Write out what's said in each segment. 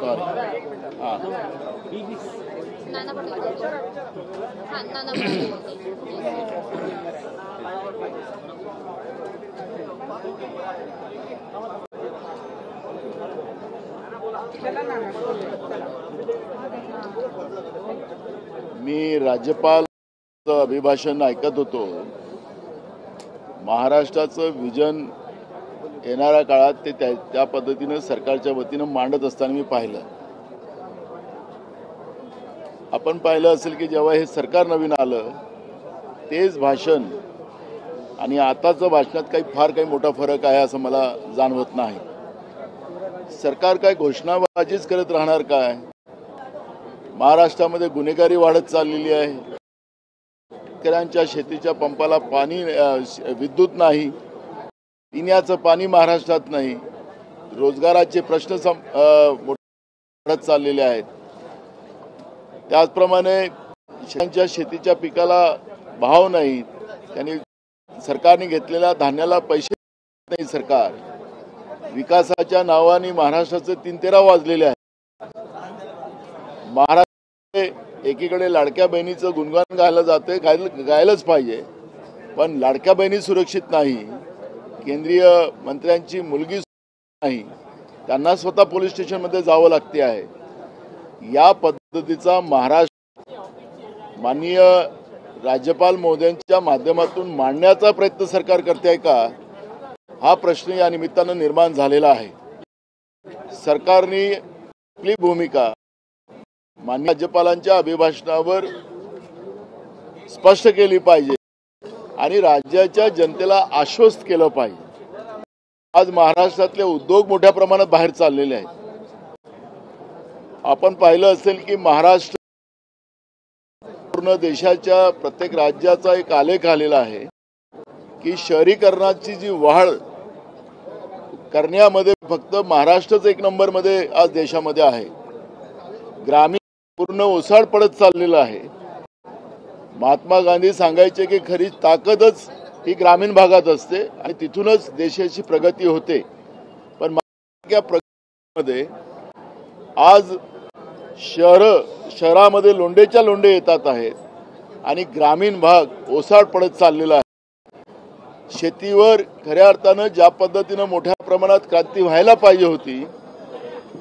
Sorry हां नाना पटोले हां नाना पटोले मी राज्यपाल अभिभाषण ऐकत होतो. महाराष्ट्राचं विजन येणाऱ्या काळात ते त्या पद्धतीनं सरकारच्या वतीनं मांडत असताना मी पाहिलं. आपण पाहिलं असेल की जेव्हा हे सरकार नवीन आलं तेच भाषण आणि आताचं भाषणात फार काही मोठा फरक आहे असं मला जाणवत नाही. सरकार काय घोषणाबाजीच करत राहणार काय? महाराष्ट्रामध्ये गुन्हेगारी वाढत चाललेली आहे. शेतकऱ्यांच्या शेतीच्या पंपाला पाणी विद्युत नाही, पिण्याचं पाणी महाराष्ट्रात नाही, रोजगाराचे प्रश्न वाढत चाललेले आहेत. त्याचप्रमाणे शेतकऱ्यांच्या शेतीच्या पिकाला भाव नाही, त्यांनी सरकारने घेतलेल्या धान्याला पैसे नाही. सरकार विकासाच्या नावाने महाराष्ट्राचे 3-13 वाजलेले आहेत. महाराष्ट्र एकीकडे लाडक्या बहिणीचं गुणगान गायला जाते, गायलाच पाहिजे, पण लाडक्या बहिणी सुरक्षित नाही, केंद्रीय मंत्र्यांची मुलगी नाही, त्यांना स्वतः पोलीस स्टेशनमध्ये जावं लागते आहे. या पद्धतीचा महाराष्ट्र माननीय राज्यपाल महोदयांच्या माध्यमातून मांडण्याचा प्रयत्न सरकार करते आहे का, हा प्रश्न या निमित्तानं निर्माण झालेला आहे. सरकारने आपली भूमिका माननीय राज्यपालांच्या अभिभाषणावर स्पष्ट केली पाहिजे आणि राज्याच्या जनतेला आश्वस्त केलं पाहिजे. आज महाराष्ट्रातले उद्योग मोठ्या प्रमाणात बाहेर चाललेले आहेत. आपण पाहिलं असेल की महाराष्ट्र पूर्ण देशाच्या प्रत्येक राज्याचा एक आलेख आलेला आहे की शहरीकरणाची जी वाढ करण्यामध्ये फक्त महाराष्ट्रच 1 नंबरमध्ये आज देशामध्ये आहे. ग्रामीण पूर्ण ओसाड पडत चाललेलं आहे. महात्मा गांधी सांगायचे की खरी ताकदच ही ग्रामीण भागात असते आणि तिथूनच देशाची प्रगती होते. पण या प्रगतीमध्ये आज शहरामध्ये लोंढेच्या लोंढे येतात आहेत आणि ग्रामीण भाग ओसाड पडत चाललेला आहे. शेतीवर खऱ्या अर्थानं ज्या पद्धतीनं मोठ्या प्रमाणात क्रांती व्हायला पाहिजे होती,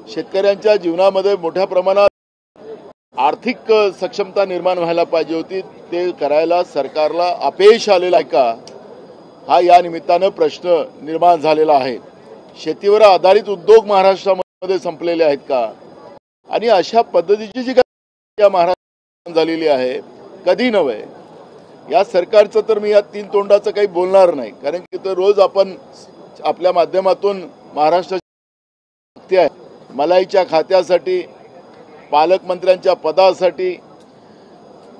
शेतकऱ्यांच्या जीवनामध्ये मोठ्या प्रमाणात आर्थिक सक्षमता निर्माण व्हायला पाहिजे होती, ते करायला सरकारला अपयश आलेला आहे का, हा या निमित्तानं प्रश्न निर्माण झालेला आहे. शेतीवर आधारित उद्योग महाराष्ट्रामध्ये संपलेले आहेत का, आणि अशा पद्धतीची जी काही महाराष्ट्रात झालेली आहे कधी नव्हे. या सरकारचं तर मी या 3 तोंडाचं काही बोलणार नाही, कारण की तर रोज आपण आपल्या माध्यमातून महाराष्ट्राची आहे मलाईच्या खात्यासाठी, पालकमंत्र्यांच्या पदासाठी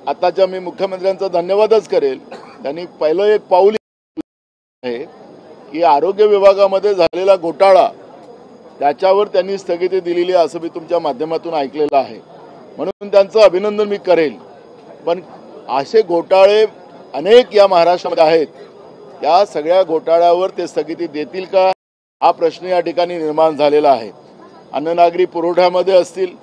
आताच्या मी मुख्यमंत्र्यांचा धन्यवादच करेल. त्यांनी पहिलं एक पाऊल आहे की आरोग्य विभागामध्ये झालेला घोटाळा त्याच्यावर त्यांनी स्थगिती दिलेली आहे असं मी तुमच्या माध्यमातून ऐकलेलं आहे, म्हणून त्यांचं अभिनंदन मी करेल. पण असे घोटाळे अनेक या महाराष्ट्रामध्ये आहेत, त्या सगळ्या घोटाळ्यावर ते स्थगिती देतील का, हा प्रश्न या ठिकाणी निर्माण झालेला आहे. अन्न नागरी पुरवठ्यामध्ये असतील,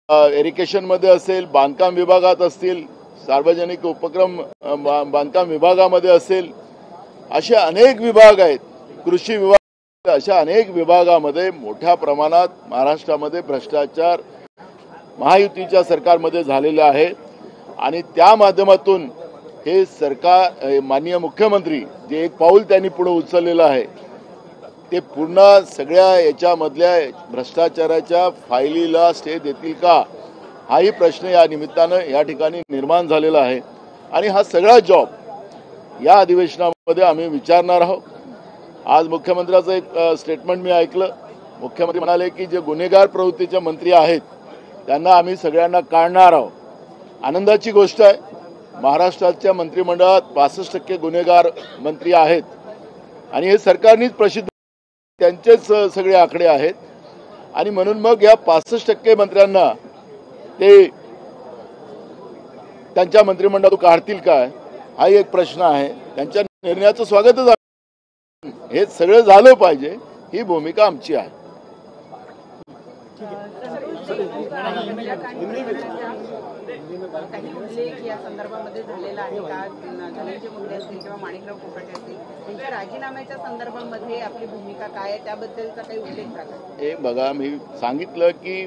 इरिगेशनमध्ये असेल, बांधकाम विभागात असतील, सार्वजनिक उपक्रम बांधकाम विभागामध्ये असेल, असे अनेक विभाग आहेत, कृषी विभाग, अशा अनेक विभागामध्ये मोठ्या प्रमाणात महाराष्ट्रामध्ये भ्रष्टाचार महायुतीच्या सरकारमध्ये झालेला आहे. आणि त्या माध्यमातून हे सरकार माननीय मुख्यमंत्री जे एक पाऊल त्यांनी पुढे उचललेलं आहे ते पुन्हा सगळ्या याच्यामधल्या भ्रष्टाचाराच्या फायलीला स्टे देतील का, हाही प्रश्न या निमित्तानं या ठिकाणी निर्माण झालेला आहे. आणि हा सगळा जॉब या अधिवेशनामध्ये आम्ही विचारणार आहोत. आज मुख्यमंत्र्याचं एक स्टेटमेंट मी ऐकलं. मुख्यमंत्री म्हणाले की जे गुन्हेगार प्रवृत्तीचे मंत्री आहेत त्यांना आम्ही सगळ्यांना काढणार आहोत. आनंदाची गोष्ट आहे, महाराष्ट्राच्या मंत्रिमंडळात 65% गुन्हेगार मंत्री आहेत आणि हे सरकारनेच प्रसिद्ध, त्यांचेच सगळे आकडे आहेत. आणि म्हणून मग या 65% मंत्र्यांना ते त्यांच्या मंत्रिमंडळातून काढतील काय, हा एक प्रश्न आहे. त्यांच्या निर्णयाचं स्वागतच आहे. हे सगळं झालं पाहिजे, ही भूमिका आमची आहे. काही उल्लेख या संदर्भामध्ये झालेला आहे का? धनंजय मुंडे असतील किंवा माणिकराव कोकाटे असतील त्यांच्या राजीनाम्याच्या संदर्भामध्ये आपली भूमिका काय आहे त्याबद्दलचा काही उल्लेख झाला? हे बघा, मी सांगितलं की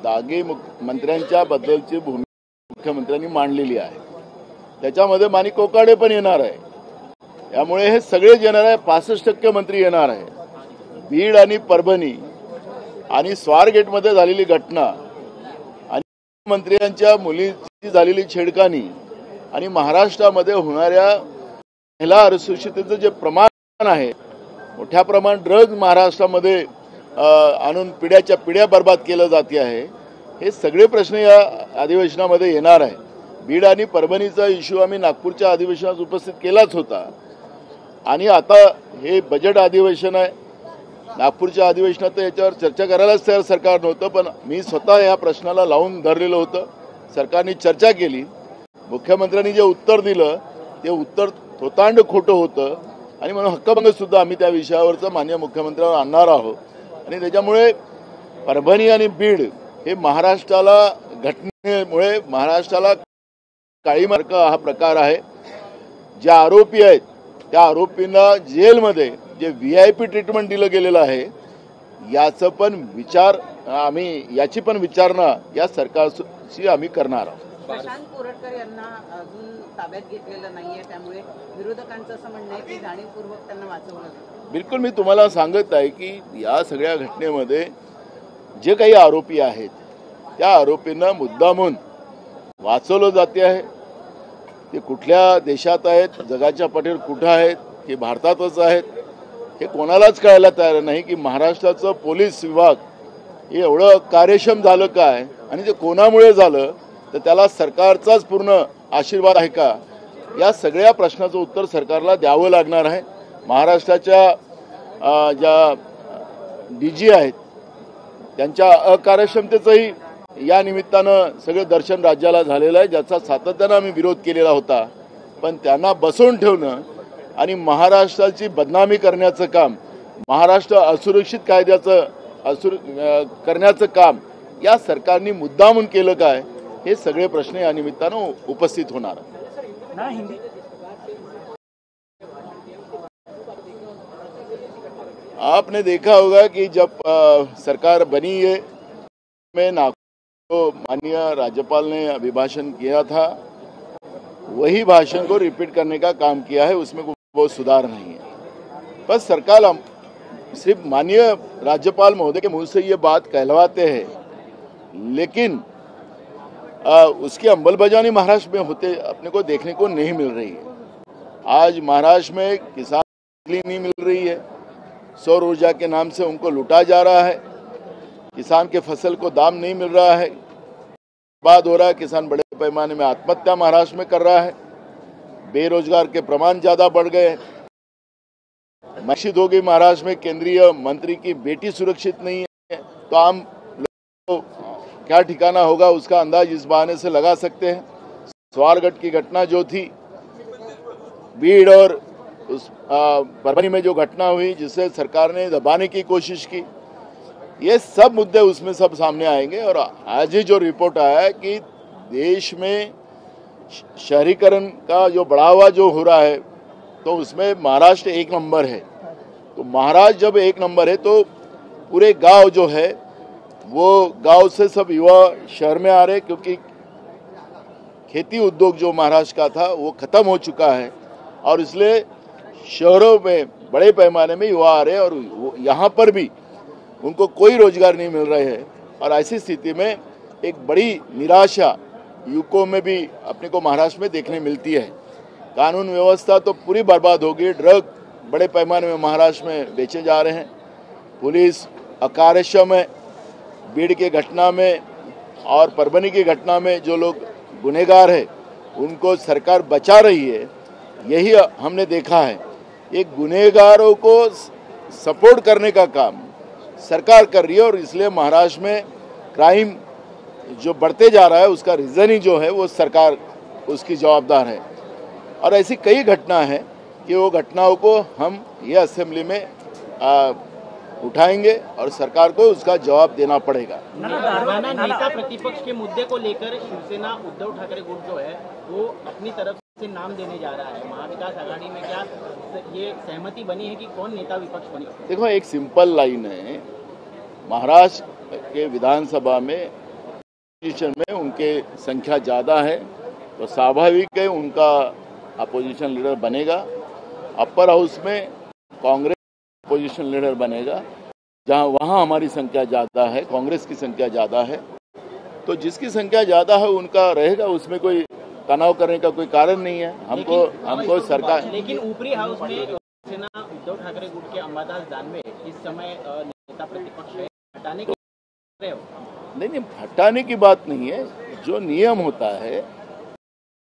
दागे मंत्र्यांच्या बद्दलची भूमिका मुख्यमंत्र्यांनी मांडलेली आहे. त्याच्यामध्ये माणिक कोकाटे पण येणार आहे. त्यामुळे हे सगळेच येणार आहे. 65% मंत्री येणार आहे. बीड आणि परभणी आणि स्वारगेटमध्ये झालेली घटना आणि मंत्र्यांच्या मुलीची झालेली छेडखानी आणि महाराष्ट्रामध्ये होणाऱ्या महिला असुरक्षिततेचं जे प्रमाण आहे, मोठ्या प्रमाणात ड्रग्ज महाराष्ट्रामध्ये आणून पिढ्याच्या पिढ्या बर्बाद केलं जाते आहे, हे सगळे प्रश्न या अधिवेशनामध्ये येणार आहे. बीड आणि परभणीचा इश्यू आम्ही नागपूरच्या अधिवेशनात उपस्थित केलाच होता आणि आता हे बजेट अधिवेशन आहे. नागपूरच्या अधिवेशनात तर याच्यावर चर्चा करायलाच तयार सरकार नव्हतं, पण मी स्वतः या प्रश्नाला लावून धरलेलं होतं. सरकारने चर्चा केली. मुख्यमंत्र्यांनी जे उत्तर दिलं ते उत्तर थोतांड खोटं होतं आणि म्हणून हक्कभंग सुद्धा आम्ही त्या विषयावरचं माननीय मुख्यमंत्र्यांवर आणणार आहोत. आणि त्याच्यामुळे परभणी आणि बीड हे महाराष्ट्राला घटनेमुळे महाराष्ट्राला काळीमार्ग हा प्रकार आहे. जे आरोपी आहेत त्या आरोपींना जेलमध्ये जे VIP ट्रीटमेंट दिलं गेलेलं आहे याची पण विचारणा या सरकारशी आम्ही करणार आहोत. प्रशांत कोरटकर यांना अजून ताब्यात घेतलेलं नाहीये, त्यामुळे विरोधकांचं असं म्हणणं आहे की जाणीवपूर्वक त्यांना वाचवलं. बिलकुल, मी तुम्हाला सांगत आहे की या सगळ्या घटनेमध्ये जे काही आरोपी आहेत त्या आरोपींना मुद्दामून वाचवलं जाते आहे. ते कुठल्या देशात आहेत, जगाच्या पाठीवर कुठं आहेत, हे भारतातच आहेत, हे कोणालाच कळायला तयार नाही की महाराष्ट्राचं पोलीस विभाग हे एवढं कार्यक्षम झालं काय आणि ते कोणामुळे झालं, तर त्याला सरकारचाच पूर्ण आशीर्वाद आहे का, या सगळ्या प्रश्नाचं उत्तर सरकारला द्यावं लागणार आहे. महाराष्ट्राच्या ज्या DG आहेत त्यांच्या अकार्यक्षमतेचंही या निमित्तानं सगळं दर्शन राज्याला झालेलं आहे, ज्याचा सातत्यानं आम्ही विरोध केलेला होता. पण त्यांना बसवून ठेवणं आणि महाराष्ट्राची बदनामी करण्याचं काम, महाराष्ट्र असुरक्षित करण्याचं काम या सरकारने मुद्दामून केलं काय, हे सगळे प्रश्न या निमित्तानं उपस्थित होणार. आपने देखा होगा कि जब सरकार बनी है में नागपुर माननीय राज्यपाल ने अभिभाषण किया था, वही भाषण को रिपीट करने का काम किया है. उसमें बहुत सुधार नहीं है. बस सरकार सिर्फ माननीय राज्यपाल महोदय के मुंह से ये बात कहलवाते हैं, लेकिन उसकी अंमलबजावनी महाराष्ट्र में होते अपने को देखने को नहीं मिल रही है. आज महाराष्ट्र में किसान नहीं मिल रही है. सौर ऊर्जा के नाम से उनको लूटा जा रहा है. किसान के फसल को दाम नहीं मिल रहा है. बर्बाद हो रहा है. किसान बड़े पैमाने में आत्महत्या महाराष्ट्र में कर रहा है. बेरोजगार के प्रमाण ज्यादा बढ़ गए. मस्जिद हो गई महाराष्ट्र में. केंद्रीय मंत्री की बेटी सुरक्षित नहीं है, तो आम लोगों को क्या ठिकाना होगा उसका अंदाज इस बहाने से लगा सकते हैं. स्वारगेट की घटना जो थी, बीड़ और उस परभणी में जो घटना हुई जिसे सरकार ने दबाने की कोशिश की, ये सब मुद्दे उसमें सब सामने आएंगे. और आज ही जो रिपोर्ट आया है कि देश में शहरीकरण का जो बढ़ावा जो हो रहा है, तो उसमें महाराष्ट्र 1 नंबर है. तो महाराष्ट्र जब 1 नंबर है तो पूरे गांव जो है वो गांव से सब युवा शहर में आ रहे, क्योंकि खेती उद्योग जो महाराष्ट्र का था वो खत्म हो चुका है और इसलिए शहरों में बड़े पैमाने में युवा आ रहे हैं और यहाँ पर भी उनको कोई रोजगार नहीं मिल रहे हैं. और ऐसी स्थिति में एक बड़ी निराशा युवकों में भी अपने को महाराष्ट्र में देखने मिलती है. कानून व्यवस्था तो पूरी बर्बाद हो गई. ड्रग बड़े पैमाने में महाराष्ट्र में बेचे जा रहे हैं. पुलिस अकार्यक्षम है. बीड़ की घटना में और परभणी की घटना में जो लोग गुनहगार है उनको सरकार बचा रही है, यही हमने देखा है. एक गुनहगारों को सपोर्ट करने का काम सरकार कर रही है और इसलिए महाराष्ट्र में क्राइम जो बढ़ते जा रहा है उसका रीज़न ही जो है वो सरकार उसकी जवाबदार है. और ऐसी कई घटना है कि वो घटनाओं को हम ये असेंबली में उठाएंगे और सरकार को उसका जवाब देना पड़ेगा। नाना, नेता प्रतिपक्ष के मुद्दे को लेकर शिवसेना उद्धव ठाकरे गुट जो है वो अपनी तरफ से नाम देने जा रहा है। महाविकास आघाड़ी में क्या ये सहमति बनी है कि कौन नेता विपक्ष बने? देखो, एक सिंपल लाइन है, महाराष्ट्र के विधानसभा में अपोजिशन में उनके संख्या ज़्यादा है तो स्वाभाविक है उनका अपोजिशन लीडर बनेगा। अपर हाउस में कांग्रेस अपोजिशन लीडर बनेगा, जहां वहां हमारी संख्या ज़्यादा है, कांग्रेस की संख्या ज़्यादा है, तो जिसकी संख्या ज़्यादा है उनका रहेगा, उसमें कोई तनाव करने का कोई कारण नहीं है। हमको सरकार, लेकिन ऊपरी हाउस में शिवसेना उद्धव ठाकरे गुट के अंबादास दानवे इस समय नेता प्रतिपक्ष है, हटाने की नहीं, हटाने की बात नहीं है। जो नियम होता है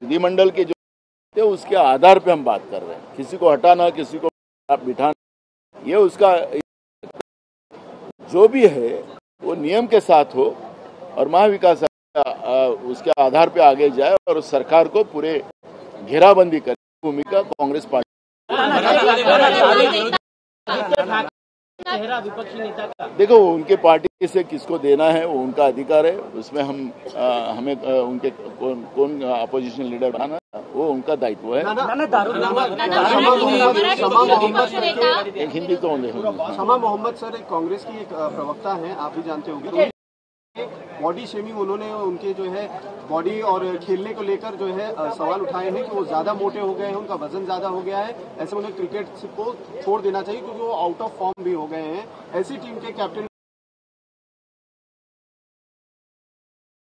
विधिमंडल के जो उसके आधार पे हम बात कर रहे हैं। किसी को हटाना, किसी को बिठाना, ये उसका जो भी है वो नियम के साथ हो और महाविकास उसके आधार पे आगे जाए और सरकार को पूरे घेराबंदी करे। भूमिका कांग्रेस पार्टी चेहरा विपक्षी नेता का, देखो, उनके पार्टी से किसको देना है वो उनका अधिकार है। उसमें हमें उनके कौन अपोजिशन लीडर बनाना वो उनका दायित्व है। एक हिंदी तो शमा मोहम्मद सर एक कांग्रेस की एक प्रवक्ता हैं, आप भी जानते होंगे। बॉडी शेमिंग उन्होंने उनके जो है बॉडी और खेलने को लेकर जो है सवाल उठाए हैं कि वो ज्यादा मोटे हो गए हैं, उनका वजन ज्यादा हो गया है, ऐसे में उन्हें क्रिकेट को छोड़ देना चाहिए क्योंकि वो आउट ऑफ फॉर्म भी हो गए हैं। ऐसी टीम के कैप्टन